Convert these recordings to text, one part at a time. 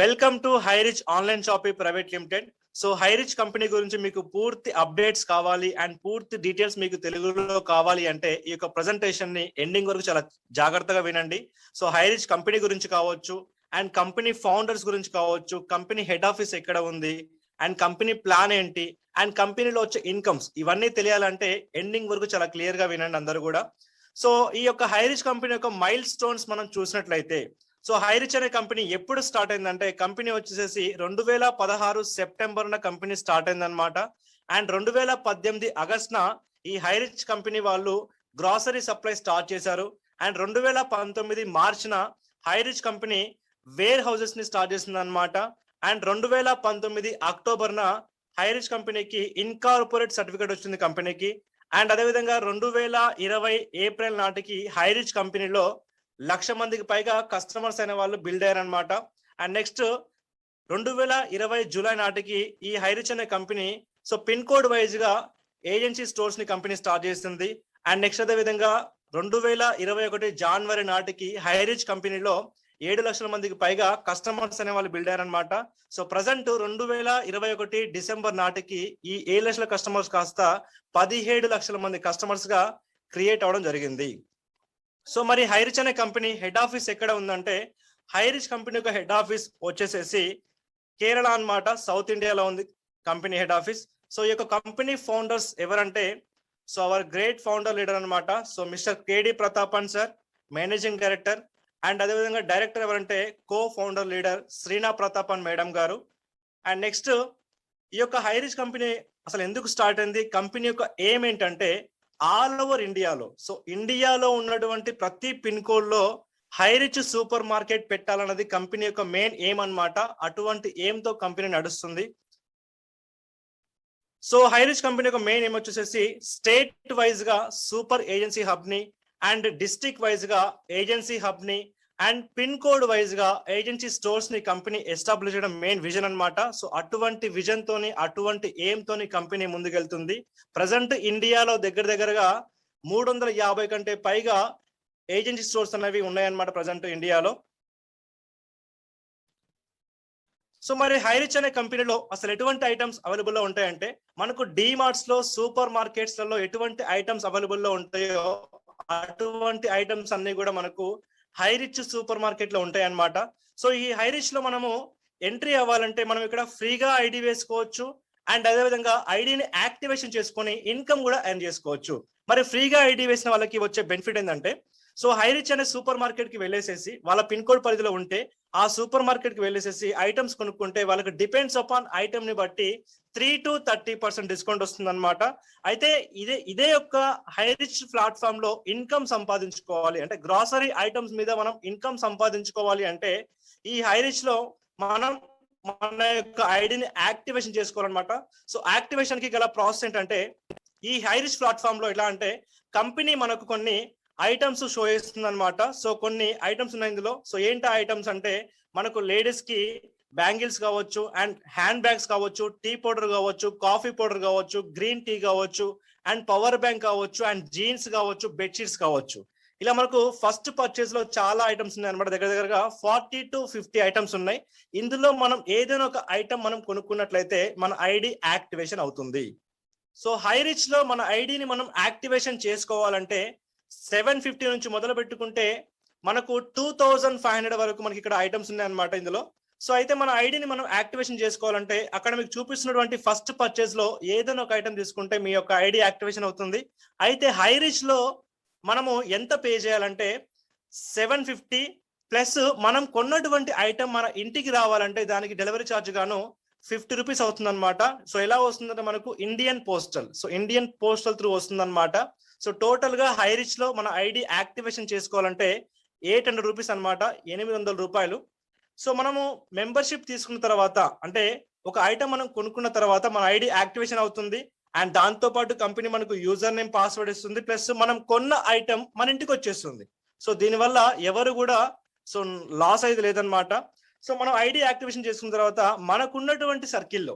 Welcome to Highrich online shopping private limited. So Highrich company గురించి మీకు పూర్తి అప్డేట్స్ కావాలి అండ్ పూర్తి డీటెయిల్స్ మీకు తెలుగులో కావాలి అంటే ఈ యొక్క ప్రెజెంటేషన్ ని ఎండింగ్ వరకు చాలా జాగ్రత్తగా వినండి. సో హైరిచ్ కంపెనీ గురించి కావచ్చు అండ్ కంపెనీ ఫౌండర్స్ గురించి కావచ్చు, కంపెనీ హెడ్ ఆఫీస్ ఎక్కడ ఉంది అండ్ కంపెనీ ప్లాన్ ఏంటి అండ్ కంపెనీలో వచ్చే ఇన్కమ్స్, ఇవన్నీ తెలియాలంటే ఎండింగ్ వరకు చాలా క్లియర్ గా వినండి అందరూ కూడా. సో ఈ యొక్క హైరిచ్ కంపెనీ యొక్క మైల్ స్టోన్స్ మనం చూసినట్లయితే, సో హైరిచ్ అనే కంపెనీ ఎప్పుడు స్టార్ట్ అయిందంటే కంపెనీ వచ్చేసి 2016 సెప్టెంబర్ కంపెనీ స్టార్ట్ అయిందనమాట. అండ్ 2018 ఆగస్టున ఈ హైరిచ్ కంపెనీ వాళ్ళు గ్రాసరీ సప్లై స్టార్ట్ చేశారు. అండ్ 2019 మార్చిన హైరిచ్ కంపెనీ వేర్ హౌసెస్ ని స్టార్ట్ చేసింది అనమాట. అండ్ 2019 అక్టోబర్న హైరిచ్ కంపెనీకి ఇన్కార్పొరేట్ సర్టిఫికేట్ వచ్చింది కంపెనీకి. అండ్ అదేవిధంగా 2020 ఏప్రిల్ నాటికి హైరిచ్ కంపెనీలో 1,00,000 మందికి పైగా కస్టమర్స్ అయిన వాళ్ళు బిల్డ్ అయ్యారనమాట. అండ్ నెక్స్ట్ 2020 జూలై నాటికి ఈ హైరిచ్ అనే company so pin code wise గా ఏజెన్సీ స్టోర్స్ ని కంపెనీ స్టార్ట్ చేసింది. అండ్ నెక్స్ట్ అదే విధంగా 2021 జనవరి నాటికి హైరిచ్ కంపెనీలో 7,00,000 మందికి పైగా కస్టమర్స్ అనే వాళ్ళు బిల్డ్ అయ్యారనమాట. సో ప్రజెంట్ 2021 డిసెంబర్ నాటికి ఈ 7,00,000 కస్టమర్స్ కాస్త 17,00,000 మంది కస్టమర్స్ గా క్రియేట్ అవడం జరిగింది. సో మరి హైరిచ్ అనే కంపెనీ హెడ్ ఆఫీస్ ఎక్కడ ఉందంటే, హైరిచ్ కంపెనీ యొక్క హెడ్ ఆఫీస్ వచ్చేసేసి కేరళ అన్నమాట, సౌత్ ఇండియాలో ఉంది కంపెనీ హెడ్ ఆఫీస్. సో ఈ యొక్క కంపెనీ ఫౌండర్స్ ఎవరంటే, so our great founder leader అన్నమాట. So mister KD Prathapan sir managing director. And అదేవిధంగా డైరెక్టర్ ఎవరంటే co founder leader Sreena Prathapan madam గారు. అండ్ నెక్స్ట్ ఈ యొక్క హైరిచ్ కంపెనీ అసలు ఎందుకు స్టార్ట్ అయింది, కంపెనీ యొక్క ఎయిమ్ ఏంటంటే ఆల్ ఓవర్ ఇండియాలో, సో ఇండియాలో ఉన్నటువంటి ప్రతి పిన్ కోడ్ లో హైరిచ్ సూపర్ మార్కెట్ పెట్టాలన్నది కంపెనీ యొక్క మెయిన్ ఎయిమ్ అన్నమాట. అటువంటి ఎయిమ్ తో కంపెనీ నడుస్తుంది. సో హైరిచ్ కంపెనీ యొక్క మెయిన్ ఎయిమ్ వచ్చేసి స్టేట్ వైజ్ గా సూపర్ ఏజెన్సీ హబ్ ని అండ్ డిస్ట్రిక్ట్ వైజ్ గా ఏజెన్సీ హబ్ ని అండ్ పిన్ కోడ్ వైజ్ గా ఏజెన్సీ స్టోర్స్ ని కంపెనీ ఎస్టాబ్లిష్ చేయడం మెయిన్ విజన్ అన్నమాట. సో అటువంటి విజన్ తోని అటువంటి ఎయిమ్ తోని కంపెనీ ముందుకెళ్తుంది. ప్రజెంట్ ఇండియాలో దగ్గరగా 350 కంటే పైగా ఏజెన్సీ స్టోర్స్ అనేవి ఉన్నాయన్నమాట ప్రజెంట్ ఇండియాలో. సో మరి హైరిచ్ అనే కంపెనీలో అసలు ఎటువంటి ఐటమ్స్ అవైలబుల్ లో ఉంటాయంటే, మనకు డిమార్ట్స్ లో సూపర్ మార్కెట్స్ లలో ఎటువంటి ఐటమ్స్ అవైలబుల్ లో ఉంటాయో అటువంటి ఐటమ్స్ అన్ని కూడా మనకు హైరిచ్ సూపర్ మార్కెట్ లో ఉంటాయి అన్నమాట. సో ఈ హైరిచ్ లో మనము ఎంట్రీ అవ్వాలంటే మనం ఇక్కడ ఫ్రీగా ఐడి వేసుకోవచ్చు అండ్ అదేవిధంగా ఐడిని యాక్టివేషన్ చేసుకొని ఇన్కమ్ కూడా ఎర్న్ చేసుకోవచ్చు. మరి ఫ్రీగా ఐడి వేసిన వాళ్ళకి వచ్చే బెనిఫిట్ ఏంటంటే, సో హైరిచ్ అనే సూపర్ మార్కెట్ కి వెళ్ళేసేసి వాళ్ళ పిన్ కోడ్ పరిధిలో ఉంటే ఆ సూపర్ మార్కెట్ కి వెళ్ళేసేసి ఐటమ్స్ కొనుక్కుంటే వాళ్ళకి డిపెండ్స్ అపాన్ ఐటమ్ ని బట్టి 3 to 30% డిస్కౌంట్ వస్తుంది అనమాట. అయితే ఇదే యొక్క హైరిచ్ ప్లాట్ఫామ్ లో ఇన్కమ్ సంపాదించుకోవాలి అంటే, గ్రాసరీ ఐటమ్స్ మీద మనం ఇన్కమ్ సంపాదించుకోవాలి అంటే ఈ హైరిచ్ లో మనం మన యొక్క ఐడిని యాక్టివేషన్ చేసుకోవాలన్నమాట. సో యాక్టివేషన్ కి గల ప్రాసెస్ ఏంటంటే, ఈ హైరిచ్ ప్లాట్ఫామ్ లో ఎలా అంటే కంపెనీ మనకు కొన్ని ఐటమ్స్ షో చేస్తుంది అనమాట. సో కొన్ని ఐటమ్స్ ఉన్నాయి ఇందులో. సో ఏంటి ఐటమ్స్ అంటే, మనకు లేడీస్ కి బ్యాంగిల్స్ కావచ్చు అండ్ హ్యాండ్ బ్యాగ్స్ కావచ్చు, టీ పౌడర్ కావచ్చు, కాఫీ పౌడర్ కావచ్చు, గ్రీన్ టీ కావచ్చు అండ్ పవర్ బ్యాంక్ కావచ్చు అండ్ జీన్స్ కావచ్చు, బెడ్షీట్స్ కావచ్చు. ఇలా మనకు ఫస్ట్ పర్చేస్ లో చాలా ఐటమ్స్ ఉన్నాయి అనమాట. దగ్గరగా 40 to 50 ఐటమ్స్ ఉన్నాయి. ఇందులో మనం ఏదైనా ఒక ఐటమ్ మనం కొనుక్కున్నట్లయితే మన ఐడి యాక్టివేషన్ అవుతుంది. సో హైరిచ్ లో మన ఐడిని మనం యాక్టివేషన్ చేసుకోవాలంటే 750 నుంచి మొదలు పెట్టుకుంటే మనకు 2500 వరకు మనకి ఇక్కడ ఐటమ్స్ ఉన్నాయి అనమాట ఇందులో. సో అయితే మన ఐడిని మనం యాక్టివేషన్ చేసుకోవాలంటే అక్కడ మీకు చూపిస్తున్నటువంటి ఫస్ట్ పర్చేస్ లో ఏదైనా ఒక ఐటమ్ తీసుకుంటే మీ యొక్క ఐడి యాక్టివేషన్ అవుతుంది. అయితే హైరిచ్ లో మనము ఎంత పే చేయాలంటే 750 ప్లస్ మనం కొన్నటువంటి ఐటమ్ మన ఇంటికి రావాలంటే దానికి డెలివరీ ఛార్జ్ గాను 50 రూపీస్ అవుతుంది అనమాట. సో ఎలా వస్తుందంటే మనకు ఇండియన్ పోస్టల్ త్రూ వస్తుంది అనమాట. సో టోటల్ గా హైరిచ్ లో మన ఐడి యాక్టివేషన్ చేసుకోవాలంటే 800 రూపీస్ అనమాట, 800 రూపాయలు. సో మనము మెంబర్షిప్ తీసుకున్న తర్వాత అంటే ఒక ఐటమ్ మనం కొనుక్కున్న తర్వాత మన ఐడి యాక్టివేషన్ అవుతుంది అండ్ దాంతో పాటు కంపెనీ మనకు యూజర్ నేమ్ పాస్వర్డ్ ఇస్తుంది, ప్లస్ మనం కొన్న ఐటమ్ మన ఇంటికి వచ్చేస్తుంది. సో దీనివల్ల ఎవరు కూడా సో లాస్ అయితే లేదనమాట. సో మనం ఐడి యాక్టివేషన్ చేసుకున్న తర్వాత మనకున్నటువంటి సర్కిల్లో,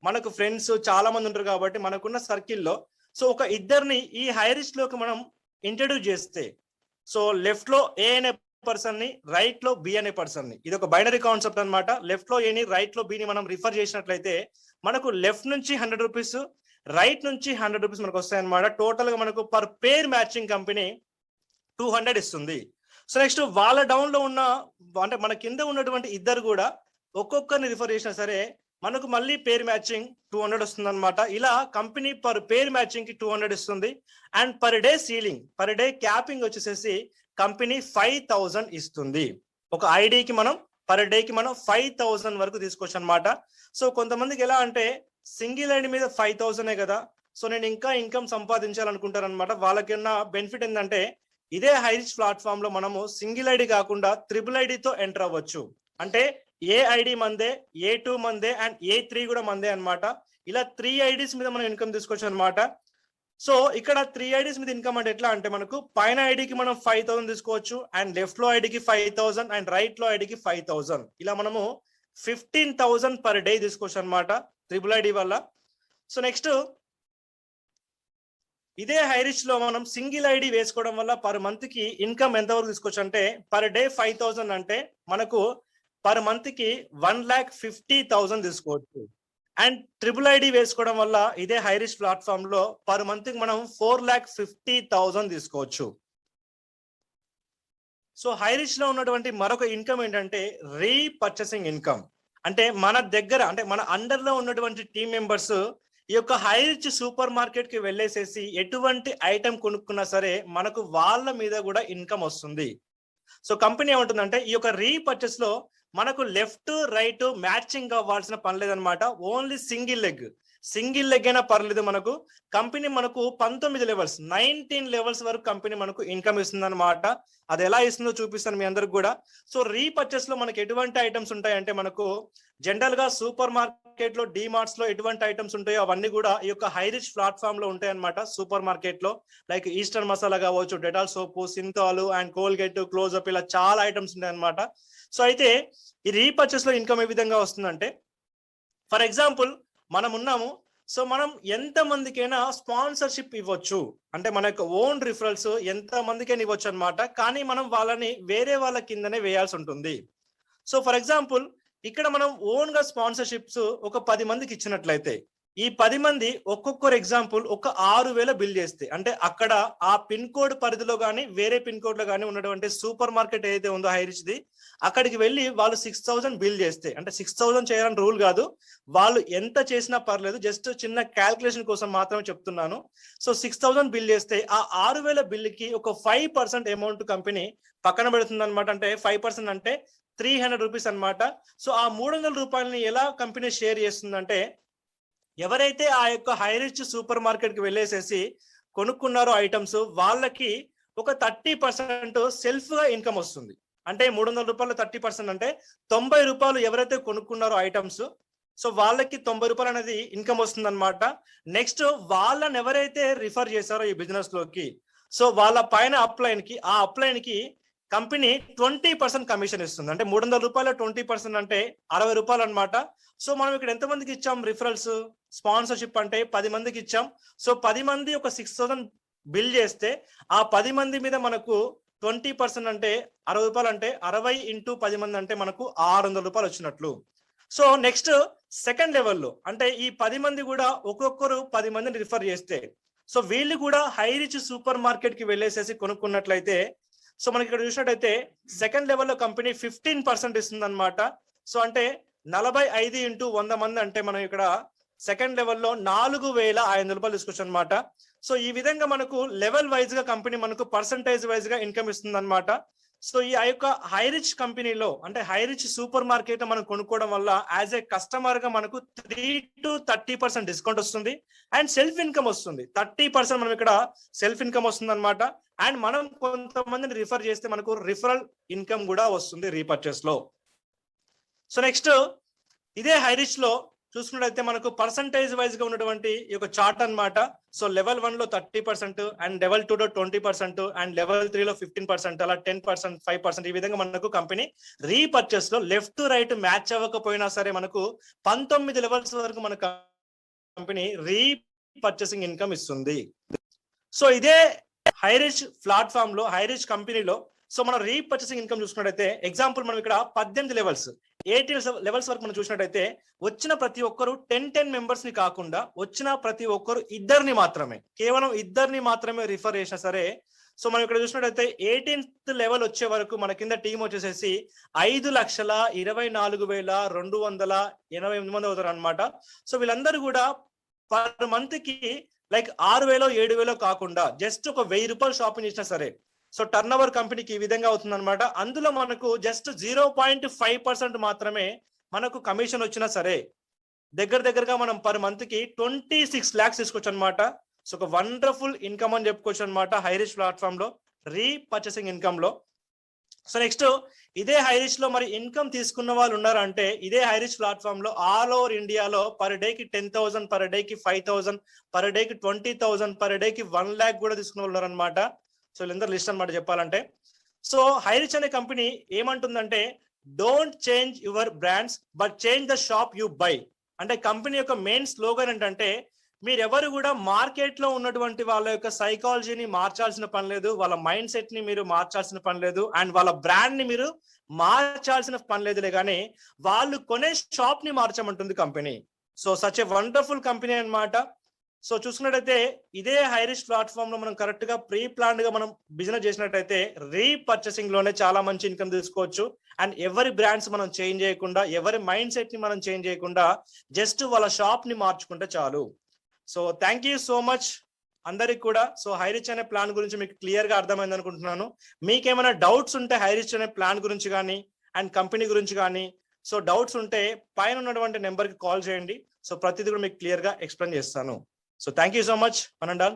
మనకు ఫ్రెండ్స్ చాలా మంది ఉంటారు కాబట్టి మనకున్న సర్కిల్లో సో ఒక ఇద్దరిని ఈ హైరిచ్ లోకి మనం ఇంట్రడ్యూస్ చేస్తే, సో లెఫ్ట్ లో ఏ అనే పర్సన్ ని, రైట్ లో బి అనే పర్సన్ ని. ఇది ఒక బైనరీ కాన్సెప్ట్ అన్నమాట. లెఫ్ట్ లో ఏని, రైట్ లో బి ని మనం రిఫర్ చేసినట్లయితే మనకు లెఫ్ట్ నుంచి 100 రూపీస్, రైట్ నుంచి 100 రూపీస్ మనకు వస్తాయి అనమాట. టోటల్ గా మనకు పర్ పేర్ మ్యాచింగ్ కంపెనీ 200 ఇస్తుంది. సో నెక్స్ట్ వాళ్ళ డౌన్ లో ఉన్న, అంటే మన కింద ఉన్నటువంటి ఇద్దరు కూడా ఒక్కొక్కరిని రిఫర్ చేసినా సరే మనకు మళ్ళీ పేర్ మ్యాచింగ్ 200 వస్తుంది అనమాట. ఇలా కంపెనీ పర్ పేర్ మ్యాచింగ్ కి 200 ఇస్తుంది. And per day ceiling, per day capping వచ్చేసేసి కంపెనీ 5000 ఇస్తుంది. ఒక ఐడికి మనం పర్ డే కి మనం 5000 వరకు తీసుకోవచ్చు అనమాట. సో కొంతమందికి ఎలా అంటే సింగిల్ ఐడి మీద 5000 కదా, సో నేను ఇంకా ఇన్కమ్ సంపాదించాలనుకుంటారు అనమాట. వాళ్ళకి ఉన్న బెనిఫిట్ ఏంటంటే ఇదే హైరిచ్ ప్లాట్ఫామ్ లో మనము సింగిల్ ఐడి కాకుండా ట్రిపుల్ ఐడితో ఎంటర్ అవ్వచ్చు. అంటే ఏ ఐడి మందే, A2 మందే అండ్ A3 కూడా మందే అనమాట. ఇలా 3 ఐడీస్ మీద మనం ఇన్కమ్ తీసుకోవచ్చు అనమాట. సో ఇక్కడ 3 ఐడీస్ మీద ఇన్కమ్ అంటే ఎట్లా అంటే మనకు పైన ఐడికి మనం 5000 తీసుకోవచ్చు, అండ్ లెఫ్ట్ లో ఐడికి 5000 అండ్ రైట్ లో ఐడికి 5000. ఇలా మనము 15000 పర్ డే తీసుకోవచ్చు అనమాట ట్రిపుల్ ఐడి వల్ల. సో నెక్స్ట్ ఇదే హైరిచ్ లో మనం సింగిల్ ఐడి వేసుకోవడం వల్ల పర్ మంత్ కి ఇన్కమ్ ఎంతవరకు తీసుకోవచ్చు అంటే పర్ డే 5000 అంటే మనకు పర్ మంత్ కి 1,50,000 తీసుకోవచ్చు. అండ్ ట్రిపుల్ ఐడి వేసుకోవడం వల్ల ఇదే హైరిచ్ ప్లాట్ఫామ్ లో పర్ మంత్ కి మనం 4,50,000 తీసుకోవచ్చు. సో హైరిచ్ లో ఉన్నటువంటి మరొక ఇన్కమ్ ఏంటంటే రీపర్చేసింగ్ ఇన్కమ్. అంటే మన దగ్గర, అంటే మన అండర్ లో ఉన్నటువంటి టీం మెంబర్స్ ఈ యొక్క హైరిచ్ సూపర్ మార్కెట్ కి వెళ్ళేసేసి ఎటువంటి ఐటమ్ కొనుక్కున్నా సరే మనకు వాళ్ళ మీద కూడా ఇన్కమ్ వస్తుంది. సో కంపెనీ ఏమంటుందంటే ఈ యొక్క రీపర్చేస్ లో మనకు లెఫ్ట్ రైట్ మ్యాచింగ్ అవ్వాల్సిన పని లేదనమాట. ఓన్లీ సింగిల్ లెగ్ అయినా పర్లేదు. మనకు కంపెనీ మనకు 19 లెవెల్స్ వరకు కంపెనీ మనకు ఇన్కమ్ ఇస్తుంది అనమాట. అది ఎలా ఇస్తుందో చూపిస్తాను మీ అందరికి కూడా. సో రీపర్చేస్ లో మనకి ఎటువంటి ఐటమ్స్ ఉంటాయంటే మనకు జనరల్ గా సూపర్ మార్కెట్ లో, డిమార్ట్స్ లో ఎటువంటి ఐటమ్స్ ఉంటాయో అవన్నీ కూడా ఈ యొక్క హైరిచ్ ప్లాట్ఫామ్ లో ఉంటాయి అనమాట. సూపర్ మార్కెట్ లో లైక్ ఈస్టర్న్ మసాలా కావచ్చు, Dettol soap, Cinthol and Colgate, close up, ఇలా చాలా ఐటమ్స్ ఉంటాయి అనమాట. సో అయితే ఈ రీపర్చేస్ లో ఇన్కమ్ ఏ విధంగా వస్తుందంటే ఫర్ ఎగ్జాంపుల్ మనం ఉన్నాము, సో మనం ఎంత మందికైనా స్పాన్సర్షిప్ ఇవ్వచ్చు. అంటే మన యొక్క ఓన్ రిఫరల్స్ ఎంత మందికైనా ఇవ్వచ్చు అనమాట. కానీ మనం వాళ్ళని వేరే వాళ్ళ కిందనే వేయాల్సి ఉంటుంది. సో ఫర్ ఎగ్జాంపుల్ ఇక్కడ మనం ఓన్ గా స్పాన్సర్షిప్స్ ఒక 10 మందికి ఇచ్చినట్లయితే ఈ 10 మంది ఒక్కొక్కరు ఎగ్జాంపుల్ ఒక 6,000 బిల్ చేస్తే, అంటే అక్కడ ఆ పిన్ కోడ్ పరిధిలో కానీ వేరే పిన్ కోడ్ లో కానీ ఉన్నటువంటి సూపర్ మార్కెట్ ఏదైతే ఉందో హైరిచ్ ది, అక్కడికి వెళ్ళి వాళ్ళు 6,000 బిల్ చేస్తే, అంటే 6,000 చేయాలని రూల్ కాదు, వాళ్ళు ఎంత చేసినా పర్లేదు, జస్ట్ చిన్న క్యాల్కులేషన్ కోసం మాత్రమే చెప్తున్నాను. సో 6,000 బిల్ చేస్తే ఆ 6,000 బిల్కి ఒక 5% అమౌంట్ కంపెనీ పక్కన పెడుతుంది అనమాట. అంటే 5% అంటే 300 రూపీస్ అనమాట. సో ఆ 300 రూపాయలని ఎలా కంపెనీ షేర్ చేస్తుందంటే ఎవరైతే ఆ యొక్క హైరిచ్ సూపర్ మార్కెట్ కి వెళ్ళేసేసి కొనుక్కున్నారో ఐటమ్స్, వాళ్ళకి ఒక 30% సెల్ఫ్ గా ఇన్కమ్ వస్తుంది. అంటే 300 రూపాయలు 30% అంటే 90 రూపాయలు ఎవరైతే కొనుక్కున్నారో ఐటమ్స్, సో వాళ్ళకి 90 రూపాయలు అనేది ఇన్కమ్ వస్తుంది అనమాట. నెక్స్ట్ వాళ్ళని ఎవరైతే రిఫర్ చేశారో ఈ బిజినెస్ లోకి, సో వాళ్ళ పైన ఆ అప్లైన్ కి కంపెనీ 20% కమిషన్ ఇస్తుంది. అంటే 300 రూపాయల 20% అంటే 60 రూపాయలు అనమాట. సో మనం ఇక్కడ ఎంత మందికి ఇచ్చాం రిఫరల్స్, స్పాన్సర్షిప్ అంటే 10 మందికి ఇచ్చాం. సో 10 మంది ఒక 6,000 బిల్ చేస్తే ఆ 10 మంది మీద మనకు 20% అంటే 60 రూపాయలు, అంటే 60 ఇంటూ 10 మంది అంటే మనకు 600 రూపాయలు వచ్చినట్లు. సో నెక్స్ట్ సెకండ్ లెవెల్లో అంటే ఈ 10 మంది కూడా ఒక్కొక్కరు 10 మందిని రిఫర్ చేస్తే, సో వీళ్ళు కూడా హైరిచ్ సూపర్ మార్కెట్ కి వెళ్ళేసేసి కొనుక్కున్నట్లయితే, సో మనకి ఇక్కడ చూసినట్టయితే సెకండ్ లెవెల్లో కంపెనీ 15% ఇస్తుంది అనమాట. సో అంటే 45 ఇంటూ 100 మంది అంటే మనం ఇక్కడ సెకండ్ లెవెల్లో 4,500 రూపాయలు తీసుకోవచ్చు అనమాట. సో ఈ విధంగా మనకు లెవెల్ వైజ్ గా కంపెనీ మనకు పర్సంటేజ్ వైజ్ గా ఇన్కమ్ ఇస్తుంది అనమాట. సో ఈ యొక్క హైరిచ్ కంపెనీలో, అంటే హైరిచ్ సూపర్ మార్కెట్ మనం కొనుక్కోవడం వల్ల యాజ్ ఏ కస్టమర్ గా మనకు 3 to 30% డిస్కౌంట్ వస్తుంది. అండ్ సెల్ఫ్ ఇన్కమ్ వస్తుంది. 30% మనం ఇక్కడ సెల్ఫ్ ఇన్కమ్ వస్తుంది అనమాట. అండ్ మనం కొంతమందిని రిఫర్ చేస్తే మనకు రిఫరల్ ఇన్కమ్ కూడా వస్తుంది రీపర్చేస్ లో. సో నెక్స్ట్ ఇదే హైరిచ్ లో చూసుకున్నట్లయితే మనకు పర్సంటేజ్ వైజ్ గా ఉన్నటువంటి ఈ యొక్క చార్ట్ అన్నమాట. సో లెవెల్ 1 లో 30% అండ్ లెవెల్ 2 లో 20% అండ్ లెవెల్ 3 లో 15%, అలా 10%, 5% ఈ విధంగా మనకు కంపెనీ రీపర్చేస్ లో లెఫ్ట్ రైట్ మ్యాచ్ అవ్వకపోయినా సరే మనకు 19 లెవెల్స్ వరకు మన కంపెనీ రీపర్చేసింగ్ ఇన్కమ్ ఇస్తుంది. సో ఇదే హైరిచ్ ప్లాట్ఫామ్ లో, హైరిచ్ కంపెనీలో సో మనం రీపర్చేసింగ్ ఇన్కమ్ చూసుకున్నట్టయితే ఎగ్జాంపుల్ మనం ఇక్కడ 18 లెవెల్స్ 18 లెవెల్స్ వరకు మనం చూసినట్టయితే వచ్చిన ప్రతి ఒక్కరు 10 మెంబర్స్ ని కాకుండా వచ్చిన ప్రతి ఒక్కరు ఇద్దరిని మాత్రమే, కేవలం ఇద్దరిని మాత్రమే రిఫర్ చేసినా సరే, సో మనం ఇక్కడ చూసినట్టయితే 18th లెవెల్ వచ్చే వరకు మన కింద టీం వచ్చేసేసి 5,24,288 మంది అవుతారు అనమాట. సో వీళ్ళందరూ కూడా పర్ మంత్ కి లైక్ 6,000 7,000 కాకుండా జస్ట్ ఒక 1,000 రూపాయలు షాపింగ్ చేసినా సరే, సో టర్న్ ఓవర్ కంపెనీకి ఈ విధంగా అవుతుంది అనమాట. అందులో మనకు జస్ట్ 0.5% మాత్రమే మనకు కమిషన్ వచ్చినా సరే దగ్గరగా మనం పర్ మంత్ కి 26 lakhs తీసుకోవచ్చు అనమాట. సో ఒక వండర్ఫుల్ ఇన్కమ్ అని చెప్పుకోవచ్చు అనమాట హైరిచ్ ప్లాట్ఫామ్ లో, రీపర్చేసింగ్ ఇన్కమ్ లో. సో నెక్స్ట్ ఇదే హైరిచ్ లో మరి ఇన్కమ్ తీసుకున్న వాళ్ళు ఉన్నారంటే ఇదే హైరిచ్ ప్లాట్ఫామ్ లో ఆల్ ఓవర్ ఇండియాలో పర్ డే కి 10,000, పర్ డే కి 5,000, పర్ డే కి 20,000, పర్ డే కి 1 lakh కూడా తీసుకున్న వాళ్ళు ఉన్నారనమాట. సో వీళ్ళందరూ లిస్ట్ అనమాట చెప్పాలంటే. సో హైరిచ్ అనే కంపెనీ ఏమంటుందంటే don't change your brands but change the shop you by. అంటే కంపెనీ యొక్క మెయిన్ స్లోగన్ ఏంటంటే మీరెవరు కూడా మార్కెట్ లో ఉన్నటువంటి వాళ్ళ యొక్క సైకాలజీని మార్చాల్సిన పని లేదు, వాళ్ళ మైండ్ సెట్ ని మీరు మార్చాల్సిన పని లేదు, అండ్ వాళ్ళ బ్రాండ్ ని మీరు మార్చాల్సిన పని లేదులే, కానీ వాళ్ళు కొనే షాప్ ని మార్చమంటుంది company. So such a wonderful company అన్నమాట. సో చూసుకున్నట్టయితే ఇదే హైరిచ్ ప్లాట్ఫామ్ లో మనం కరెక్ట్ గా ప్రీ ప్లాన్ గా మనం బిజినెస్ చేసినట్టయితే రీపర్చేసింగ్ లోనే చాలా మంచి ఇన్కమ్ తీసుకోవచ్చు. అండ్ ఎవరి బ్రాండ్స్ మనం చేంజ్ చేయకుండా, ఎవరి మైండ్ సెట్ ని మనం చేంజ్ చేయకుండా జస్ట్ వాళ్ళ షాప్ ని మార్చుకుంటే చాలు. So thank you so much అందరికి కూడా. సో హైరిచ్ అనే ప్లాన్ గురించి మీకు క్లియర్ గా అర్థమైంది అనుకుంటున్నాను. మీకేమైనా డౌట్స్ ఉంటే హైరిచ్ అనే ప్లాన్ గురించి కానీ అండ్ కంపెనీ గురించి కానీ, సో డౌట్స్ ఉంటే పైన ఉన్నటువంటి నెంబర్ కి కాల్ చేయండి. సో ప్రతిదీ కూడా మీకు క్లియర్ గా ఎక్స్ప్లెయిన్ చేస్తాను. So thank you so much, Anandal.